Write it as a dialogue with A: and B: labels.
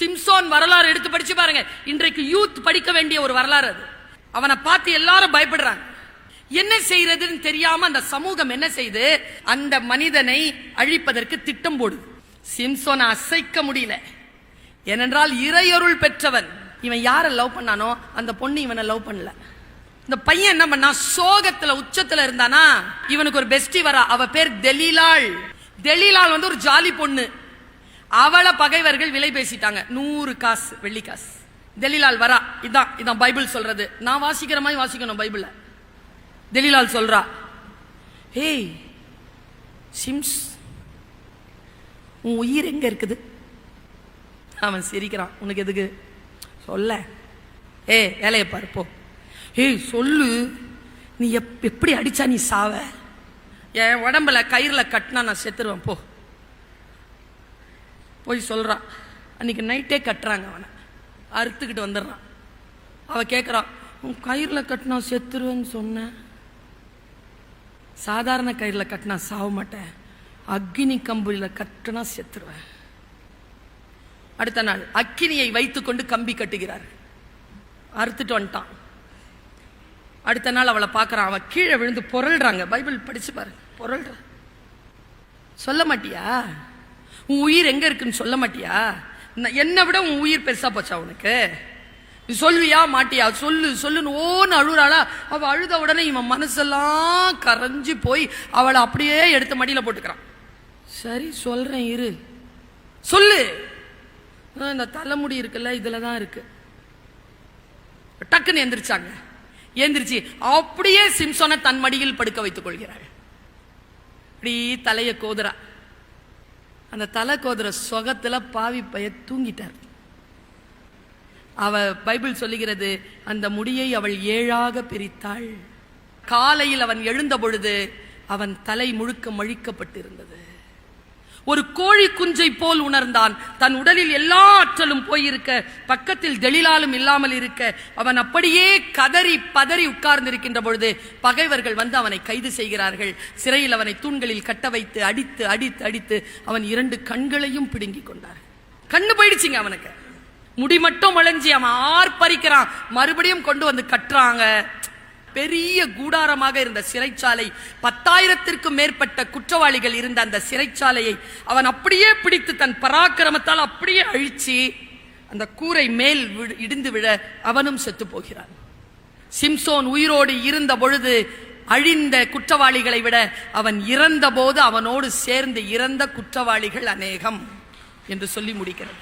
A: சிம்சோன் வரலாறு எடுத்து படிச்சு பாருங்க. இன்றைக்கு யூத் படிக்க வேண்டிய ஒரு வரலாறு அது. அவனை பார்த்து எல்லாரும் பயப்படுறாங்க. என்ன செய்யறதுன்னு தெரியாம அந்த சமூகம் என்ன செய்து அந்த மனிதனை அழிப்பதற்கு திட்டம் போடுது. சிம்சோனை அசைக்க முடியல. ஏனென்றால் இறையொருள் பெற்றவன். இவன் யாரை லவ் பண்ணானோ அந்த பொண்ணு இவனை லவ் பண்ணல. இந்த பையன் என்ன பண்ணா, சோகத்துல உச்சத்துல இருந்தானா. இவனுக்கு ஒரு பெஸ்டி வரா, அவ பேர் தெலீலாள். தெலீலாள் ஒரு ஜாலி பொண்ணு. அவளை பகைவர்கள் விலை பேசிட்டாங்க, 100 காசு வெள்ளி காசு. தெலீலாள் வரா. இதான் பைபிள் சொல்றது. நான் வாசிக்கிற மாதிரி வாசிக்கணும் பைபிள. தெலீலாள் சொல்றா, ஏய் சிம்ஸ், உன் உயிர் எங்க இருக்குது? அவன் சிரிக்கிறான். உனக்கு எதுக்கு சொல்ல? வேலையை பாரு போ. சொல்லு, நீ எப்படி அடிச்சா நீ சாவ? என் உடம்புல கயிறுல கட்டினா நான் செத்துருவேன் போ. போய் சொல்றான். அன்னைக்கு நைட்டே கட்டுறாங்க, அவனை அறுத்துக்கிட்டு வந்துடுறான். அவ கேட்கறான், உன் கயிறுல கட்டினா செத்துருவேன்னு சொன்ன, சாதாரண கயிறுல கட்டினா சாவ மாட்டேன், அக்னி கம்பில கட்டினா செத்துருவேன். அடுத்த நாள் அக்கினியை வைத்துக்கொண்டு கம்பி கட்டுகிறார். அறுத்துட்டு வந்துட்டான். அடுத்த நாள் அவளை பார்க்கறான். அவ கீழே விழுந்து பொருள்றாங்க. பைபிள் படிச்சு பாரு. பொருள்ற. சொல்ல மாட்டியா? உன் உயிர் எங்க இருக்குன்னு சொல்ல மாட்டியா? என்னை விட உன் உயிர் பெருசா போச்சா உனக்கு? நீ சொல்வியா மாட்டியா? சொல்லு சொல்லுன்னு ஓன்னு அழுறாளா. அவ அழுத உடனே இவன் மனசெல்லாம் கரைஞ்சு போய் அவளை அப்படியே எடுத்து மடியில போட்டுக்கிறான். சரி சொல்றேன் இரு, சொல்லு. இந்த தலைமுடி இருக்குல்ல, இதுலதான் இருக்கு. டக்குன்னு எந்திரிச்சாங்க. எந்திரிச்சு அப்படியே சிம்சோனை தன் மடியில் படுக்க வைத்துக் கொள்கிறாள். இப்படி தலைய கோதுரா. அந்த தலை கோதுர சொகத்துல பாவி பைய தூங்கிட்டார். அவ பைபிள் சொல்லுகிறது, அந்த முடியை அவள் 7ஆக பிரித்தாள். காலையில் அவன் எழுந்த பொழுது அவன் தலை முழுக்க மழிக்கப்பட்டிருந்தது. ஒரு கோழி குஞ்சை போல் உணர்ந்தான். தன் உடலில் எல்லா ஆற்றலும் போயிருக்க, பக்கத்தில் தெலீலாளும் இல்லாமல் இருக்க, அவன் அப்படியே கதறி பதறி உட்கார்ந்திருக்கின்ற பொழுது பகைவர்கள் வந்து அவனை கைது செய்கிறார்கள். சிறையில் அவனை தூண்களில் கட்ட வைத்து அடித்து அடித்து அடித்து அவன் 2 கண்களையும் பிடுங்கி கொண்டார். கண்ணு போயிடுச்சுங்க அவனுக்கு. முடி மட்டும் வளைஞ்சி அவன் ஆர்ப்பரிக்கிறான். மறுபடியும் கொண்டு வந்து கட்டுறாங்க. பெரிய கூடாரமாக இருந்த சிறைச்சாலை, 10,000த்திற்கும் மேற்பட்ட குற்றவாளிகள் இருந்த அந்த சிறைச்சாலையை அவன் அப்படியே பிடித்து தன் பராக்கிரமத்தால் அப்படியே அழிச்சு அந்த கூரை மேல் இடிந்து விழ அவனும் செத்து போகிறான். சிம்சோன் உயிரோடு இருந்த பொழுது அழிந்த குற்றவாளிகளை விட அவன் இறந்த போது அவனோடு சேர்ந்து இறந்த குற்றவாளிகள் அநேகம் என்று சொல்லி முடிக்கிறது.